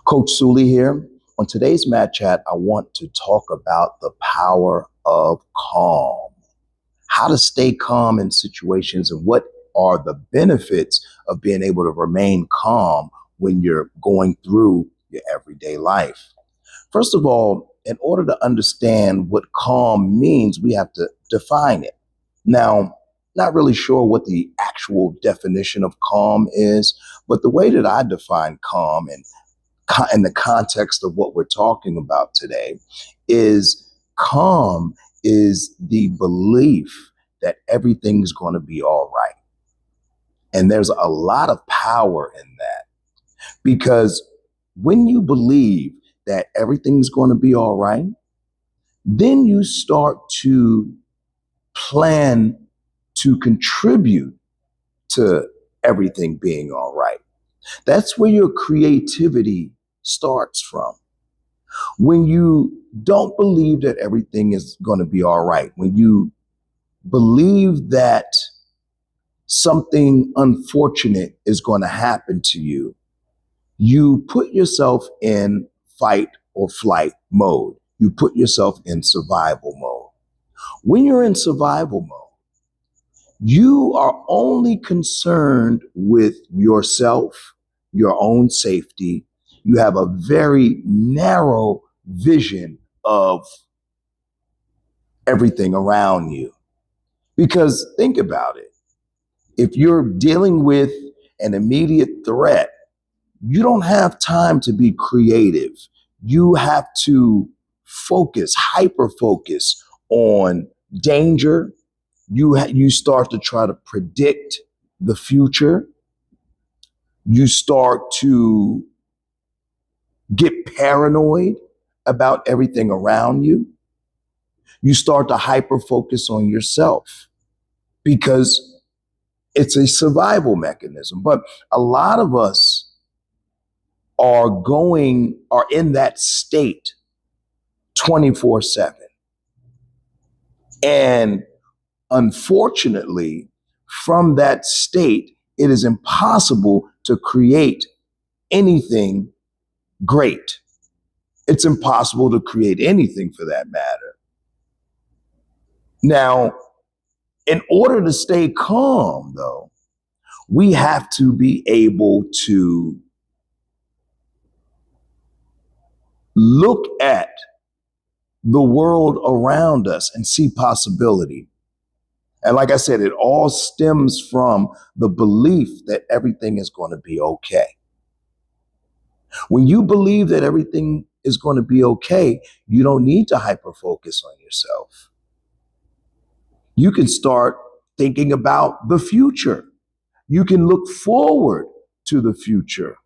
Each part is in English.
Coach Sully here. On today's MatChat, I want to talk about the power of calm, how to stay calm in situations, and what are the benefits of being able to remain calm when you're going through your everyday life. First of all, in order to understand what calm means, we have to define it. Now, not really sure what the actual definition of calm is, but the way that I define calm and in the context of what we're talking about today is calm is the belief that everything's going to be all right. And there's a lot of power in that because when you believe that everything's going to be all right, then you start to plan to contribute to everything being all right. That's where your creativity starts from. When you don't believe that everything is going to be all right, when you believe that something unfortunate is going to happen to you, you put yourself in fight or flight mode. You put yourself in survival mode. When you're in survival mode, you are only concerned with yourself, your own safety. You have a very narrow vision of everything around you. Because think about it. If you're dealing with an immediate threat, you don't have time to be creative. You have to focus, hyper focus on danger. You start to try to predict the future. You start to get paranoid about everything around you. You start to hyper focus on yourself because it's a survival mechanism. But a lot of us are in that state 24/7. And unfortunately, from that state, it is impossible to create anything great. It's impossible to create anything for that matter. Now, in order to stay calm, though, we have to be able to look at the world around us and see possibility. And like I said, it all stems from the belief that everything is going to be okay. When you believe that everything is going to be okay, you don't need to hyper focus on yourself. You can start thinking about the future. You can look forward to the future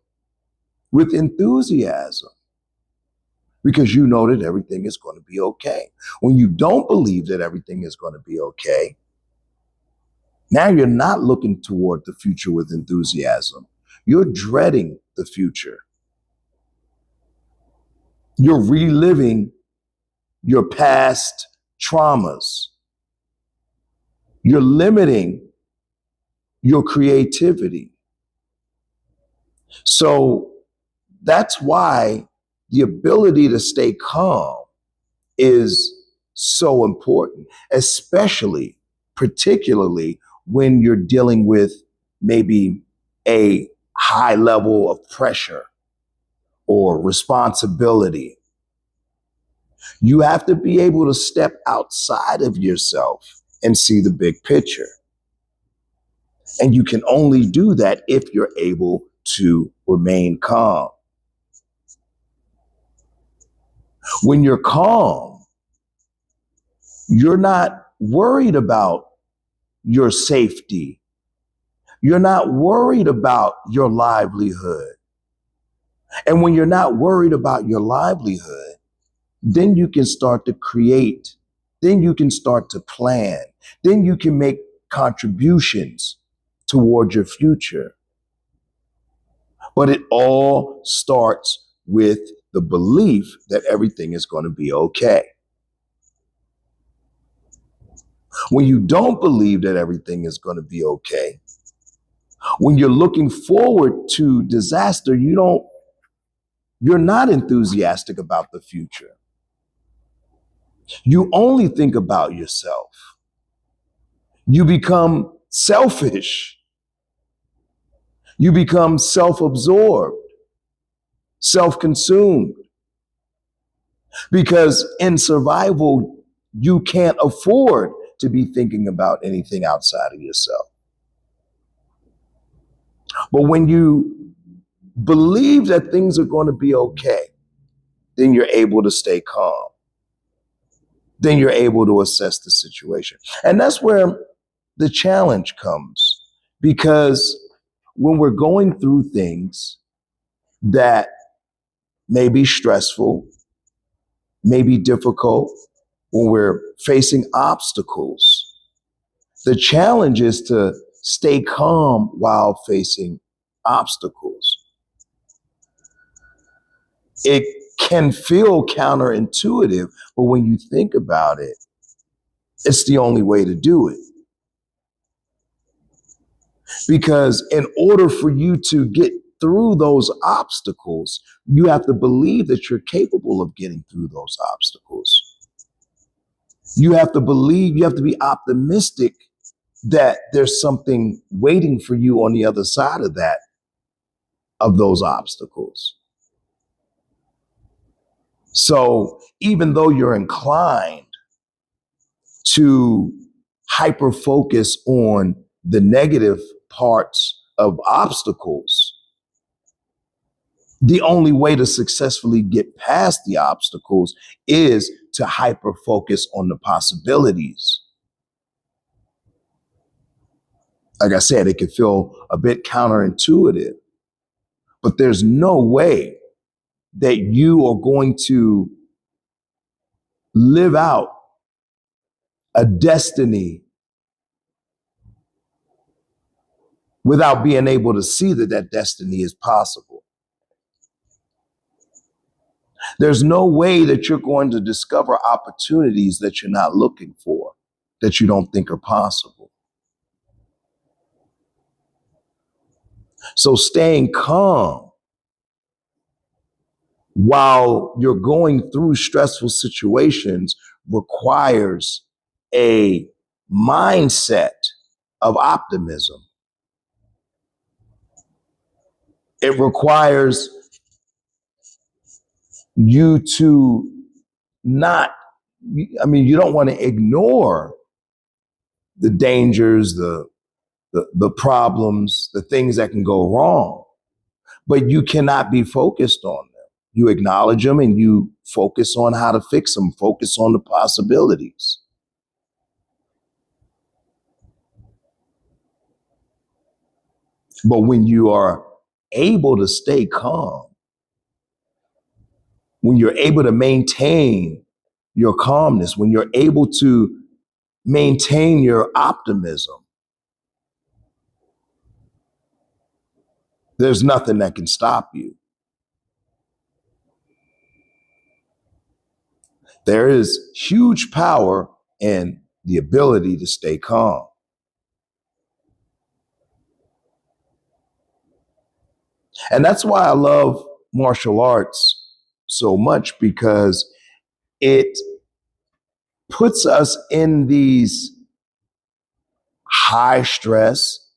with enthusiasm because you know that everything is going to be okay. When you don't believe that everything is going to be okay, now you're not looking toward the future with enthusiasm. You're dreading the future. You're reliving your past traumas. You're limiting your creativity. So that's why the ability to stay calm is so important, particularly when you're dealing with maybe a high level of pressure or responsibility. You have to be able to step outside of yourself and see the big picture. And you can only do that if you're able to remain calm. When you're calm, you're not worried about your safety. You're not worried about your livelihood. And when you're not worried about your livelihood, then you can start to create. Then you can start to plan. Then you can make contributions toward your future. But it all starts with the belief that everything is going to be okay. When you don't believe that everything is going to be okay, when you're looking forward to disaster, you don't You're not enthusiastic about the future. You only think about yourself. You become selfish. You become self-absorbed, self-consumed, because in survival, you can't afford to be thinking about anything outside of yourself. But when you believe that things are going to be okay, then you're able to stay calm. Then you're able to assess the situation. And that's where the challenge comes, because when we're going through things that may be stressful, may be difficult, when we're facing obstacles, the challenge is to stay calm while facing obstacles. It can feel counterintuitive, but when you think about it, it's the only way to do it. Because in order for you to get through those obstacles, you have to believe that you're capable of getting through those obstacles. You have to believe, you have to be optimistic that there's something waiting for you on the other side of that, of those obstacles. So even though you're inclined to hyper focus on the negative parts of obstacles, the only way to successfully get past the obstacles is to hyper focus on the possibilities. Like I said, it can feel a bit counterintuitive, but there's no way that you are going to live out a destiny without being able to see that that destiny is possible. There's no way that you're going to discover opportunities that you're not looking for, that you don't think are possible. So staying calm while you're going through stressful situations requires a mindset of optimism. It requires you to not, you don't want to ignore the dangers, the problems, the things that can go wrong, but you cannot be focused on them. You acknowledge them and you focus on how to fix them, focus on the possibilities. But when you are able to stay calm, when you're able to maintain your calmness, when you're able to maintain your optimism, there's nothing that can stop you. There is huge power in the ability to stay calm. And that's why I love martial arts so much, because it puts us in these high stress,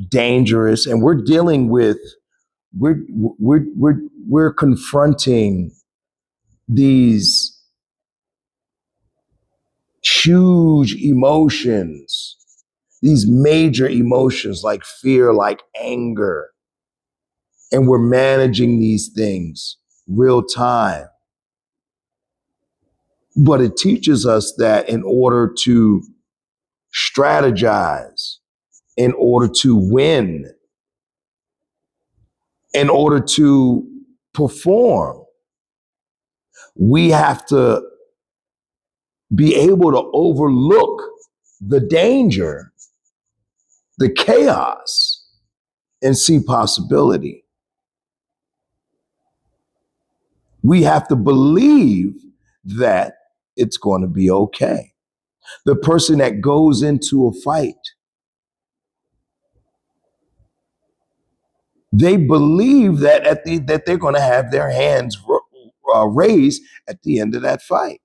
dangerous, and we're dealing with, we're confronting these huge emotions, these major emotions like fear, like anger, and we're managing these things real time. But it teaches us that in order to strategize, in order to win, in order to perform, we have to be able to overlook the danger, the chaos, and see possibility. We have to believe that it's going to be okay. The person that goes into a fight, They believe that that they're going to have their hands raised at the end of that fight.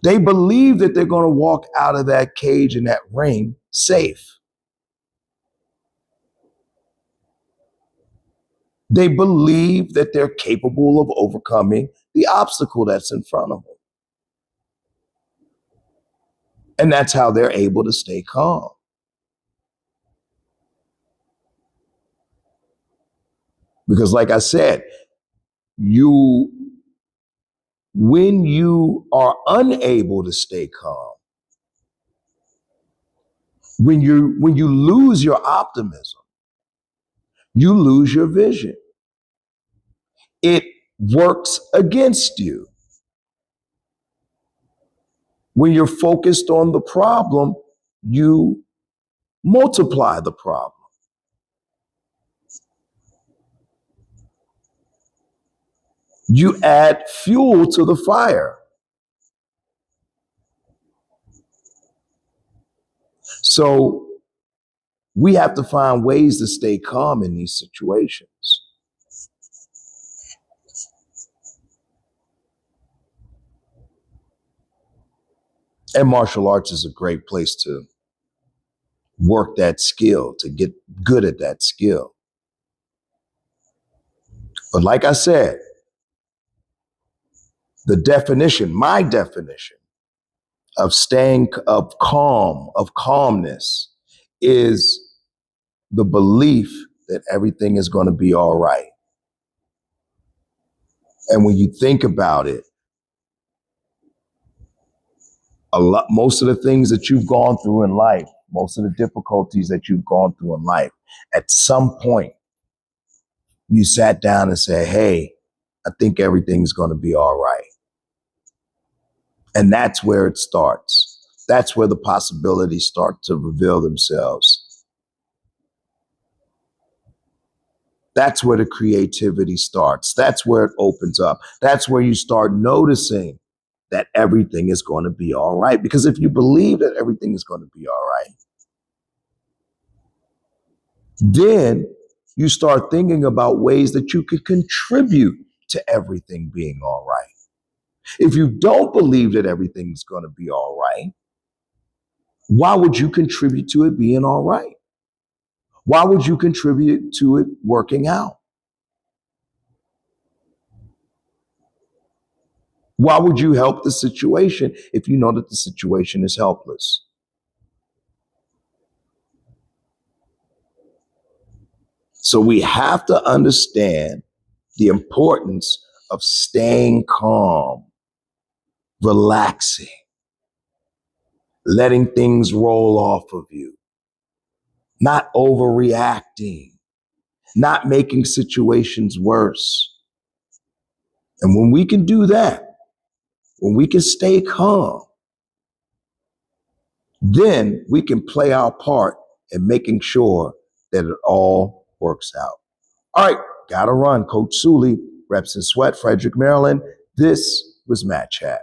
They believe that they're going to walk out of that cage in that ring safe. They believe that they're capable of overcoming the obstacle that's in front of them. And that's how they're able to stay calm. Because, like I said, when you are unable to stay calm, when you lose your optimism, you lose your vision. It works against you. When you're focused on the problem, you multiply the problem. You add fuel to the fire. So we have to find ways to stay calm in these situations. And martial arts is a great place to work that skill, to get good at that skill. But like I said, my definition of calmness is the belief that everything is going to be all right. And when you think about it, most of the things that you've gone through in life, most of the difficulties that you've gone through in life, at some point, you sat down and said, hey, I think everything's going to be all right. And that's where it starts. That's where the possibilities start to reveal themselves. That's where the creativity starts. That's where it opens up. That's where you start noticing that everything is going to be all right. Because if you believe that everything is going to be all right, then you start thinking about ways that you could contribute to everything being all right. If you don't believe that everything's going to be all right, why would you contribute to it being all right? Why would you contribute to it working out? Why would you help the situation if you know that the situation is helpless? So we have to understand the importance of staying calm, relaxing, letting things roll off of you, not overreacting, not making situations worse. And when we can do that, when we can stay calm, then we can play our part in making sure that it all works out. All right, gotta run. Coach Sully, Reps and Sweat, Frederick, Maryland. This was MatChat.